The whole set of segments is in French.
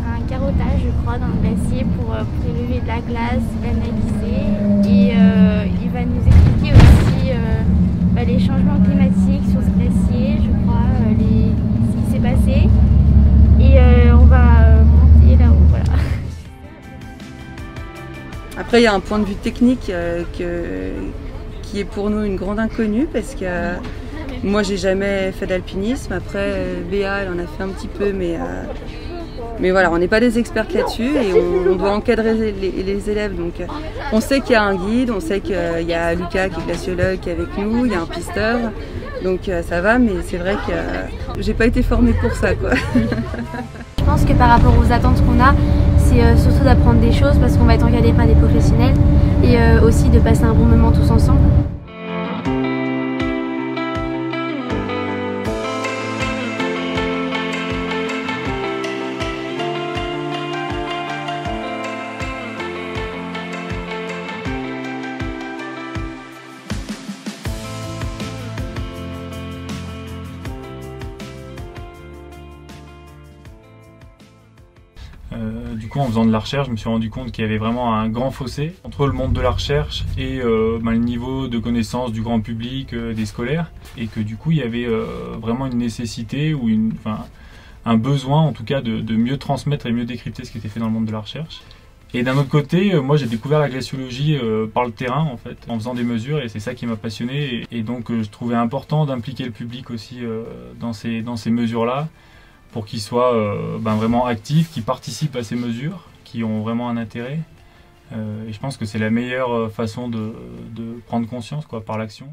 faire un carottage, je crois, dans le glacier pour prélever de la glace, l'analyser. Et il va nous expliquer aussi les changements climatiques sur ce glacier, je crois, ce qui s'est passé. Et on va monter là-haut, voilà. Après, il y a un point de vue technique qui est pour nous une grande inconnue parce que moi, j'ai jamais fait d'alpinisme. Après, Béa, elle en a fait un petit peu, mais voilà, on n'est pas des experts là-dessus et on doit encadrer les élèves. Donc, on sait qu'il y a un guide, on sait qu'il y a Lucas qui est glaciologue qui est avec nous, il y a un pisteur. Donc ça va, mais c'est vrai que j'ai pas été formée pour ça, quoi. Je pense que par rapport aux attentes qu'on a, c'est surtout d'apprendre des choses parce qu'on va être encadré par des professionnels et aussi de passer un bon moment tous ensemble. Du coup, en faisant de la recherche, je me suis rendu compte qu'il y avait vraiment un grand fossé entre le monde de la recherche et le niveau de connaissance du grand public, des scolaires, et que du coup, il y avait vraiment une nécessité ou un besoin, en tout cas, de mieux transmettre et mieux décrypter ce qui était fait dans le monde de la recherche. Et d'un autre côté, moi, j'ai découvert la glaciologie par le terrain, en fait, en faisant des mesures, et c'est ça qui m'a passionné. Et donc, je trouvais important d'impliquer le public aussi dans ces mesures-là, pour qu'ils soient vraiment actifs, qu'ils participent à ces mesures, qui ont vraiment un intérêt. Et je pense que c'est la meilleure façon de prendre conscience, quoi, par l'action.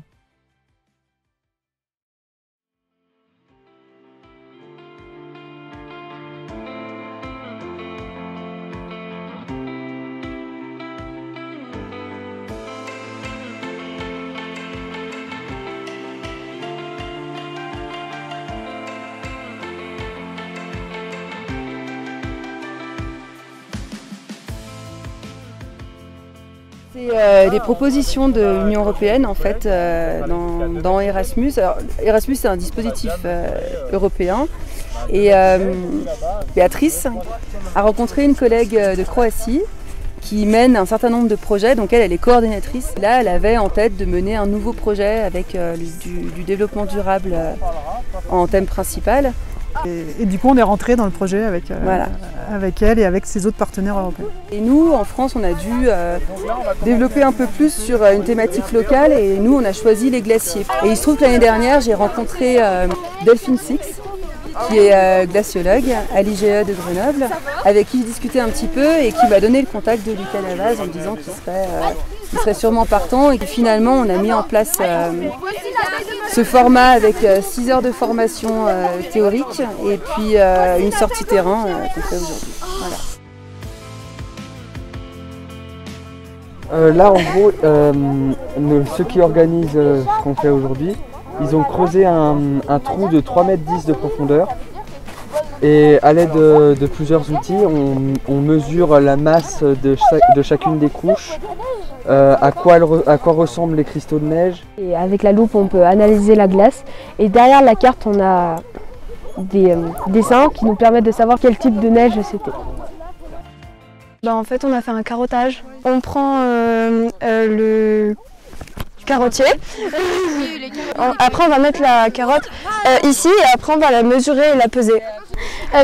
C'est des propositions de l'Union européenne en fait dans Erasmus. Alors, Erasmus c'est un dispositif européen et Béatrice a rencontré une collègue de Croatie qui mène un certain nombre de projets, donc elle est coordinatrice. Là elle avait en tête de mener un nouveau projet avec du développement durable en thème principal. Et du coup on est rentré dans le projet avec elle et avec ses autres partenaires européens. Et nous en France on a dû développer un peu plus sur une thématique locale et nous on a choisi les glaciers. Et il se trouve que l'année dernière j'ai rencontré Delphine Six qui est glaciologue à l'IGE de Grenoble, avec qui je discutais un petit peu et qui m'a donné le contact de Lucas Navaz en me disant qu'il serait sûrement partant, et que finalement on a mis en place ce format avec 6 heures de formation théorique et puis une sortie terrain qu'on fait aujourd'hui. Voilà. Là en gros, ceux qui organisent ce qu'on fait aujourd'hui, ils ont creusé un trou de 3,10 m de profondeur et à l'aide de plusieurs outils, on mesure la masse de chacune des couches, à quoi ressemblent les cristaux de neige. Et avec la loupe, on peut analyser la glace et derrière la carte, on a des dessins qui nous permettent de savoir quel type de neige c'était. En fait, on a fait un carottage. On prend le carottier. Après, on va mettre la carotte ici et après, on va la mesurer et la peser.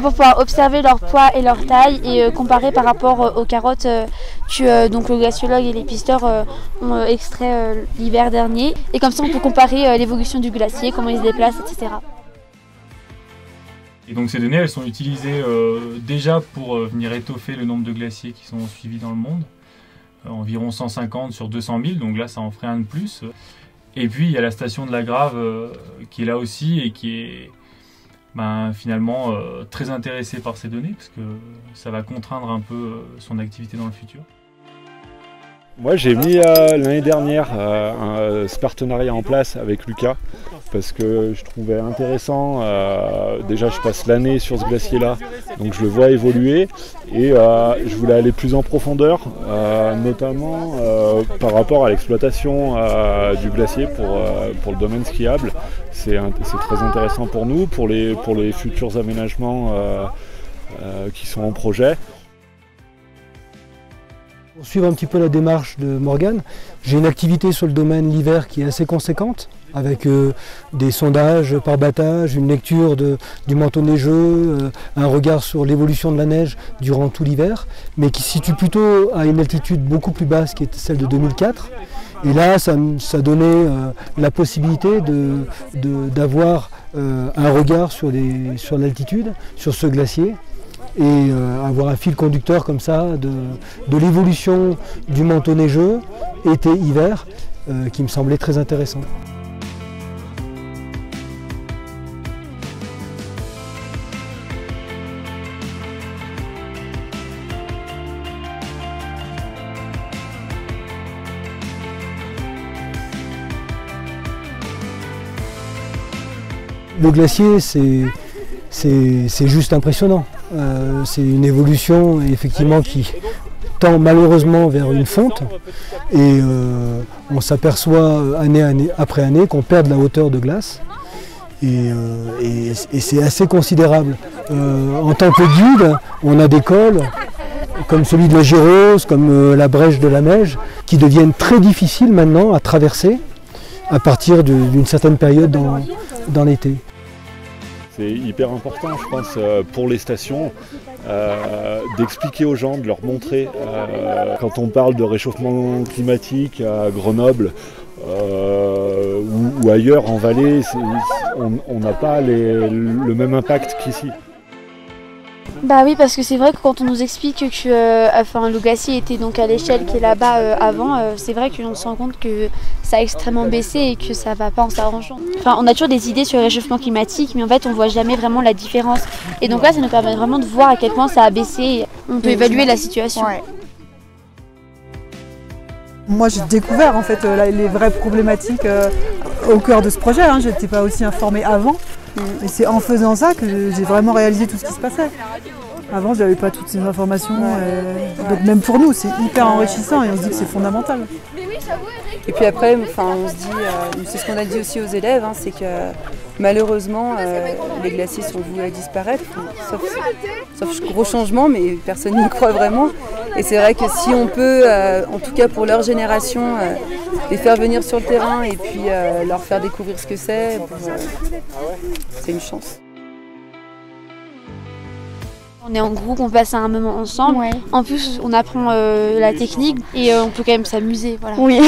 Pour pouvoir observer leur poids et leur taille et comparer par rapport aux carottes donc le glaciologue et les pisteurs ont extrait l'hiver dernier. Et comme ça, on peut comparer l'évolution du glacier, comment il se déplace, etc. Et donc ces données, elles sont utilisées déjà pour venir étoffer le nombre de glaciers qui sont suivis dans le monde. Environ 150 sur 200 000, donc là ça en ferait un de plus. Et puis il y a la station de la Grave qui est là aussi et qui est finalement très intéressée par ces données, parce que ça va contraindre un peu son activité dans le futur. Moi j'ai mis l'année dernière ce partenariat en place avec Lucas parce que je trouvais intéressant, déjà je passe l'année sur ce glacier là, donc je le vois évoluer et je voulais aller plus en profondeur, notamment par rapport à l'exploitation du glacier pour le domaine skiable. C'est très intéressant pour nous, pour les futurs aménagements qui sont en projet. Pour suivre un petit peu la démarche de Morgane, j'ai une activité sur le domaine l'hiver qui est assez conséquente, avec des sondages par battage, une lecture du manteau neigeux, un regard sur l'évolution de la neige durant tout l'hiver, mais qui se situe plutôt à une altitude beaucoup plus basse qui est celle de 2004. Et là, ça donnait la possibilité d'avoir un regard sur l'altitude, sur ce glacier, et avoir un fil conducteur comme ça de l'évolution du manteau neigeux, été-hiver, qui me semblait très intéressant. Le glacier, c'est juste impressionnant. C'est une évolution effectivement qui tend malheureusement vers une fonte et on s'aperçoit année après année qu'on perd de la hauteur de glace et c'est assez considérable. En tant que guide, on a des cols comme celui de la Gérose, comme la brèche de la Meige, qui deviennent très difficiles maintenant à traverser à partir d'une certaine période dans l'été. C'est hyper important, je pense, pour les stations, d'expliquer aux gens, de leur montrer, quand on parle de réchauffement climatique à Grenoble ou ailleurs en vallée, on n'a pas le même impact qu'ici. Bah oui, parce que c'est vrai que quand on nous explique que le glacier était donc à l'échelle qui est là-bas avant, c'est vrai qu'on se rend compte que ça a extrêmement baissé et que ça va pas en s'arrangeant. Enfin, on a toujours des idées sur le réchauffement climatique, mais en fait on voit jamais vraiment la différence. Et donc là, ça nous permet vraiment de voir à quel point ça a baissé. On peut évaluer la situation. Ouais. Moi, j'ai découvert en fait les vraies problématiques au cœur de ce projet. Hein. Je n'étais pas aussi informée avant. Et c'est en faisant ça que j'ai vraiment réalisé tout ce qui se passait. Avant, je n'avais pas toutes ces informations. Donc même pour nous, c'est hyper enrichissant et on se dit que c'est fondamental. Et puis après, on se dit, c'est ce qu'on a dit aussi aux élèves, hein, c'est que malheureusement, les glaciers sont voués à disparaître, sauf gros changement, mais personne n'y croit vraiment. Et c'est vrai que si on peut, en tout cas pour leur génération, les faire venir sur le terrain et puis leur faire découvrir ce que c'est une chance. On est en groupe, on passe un moment ensemble. Ouais. En plus, on apprend la technique et on peut quand même s'amuser. Voilà. Oui.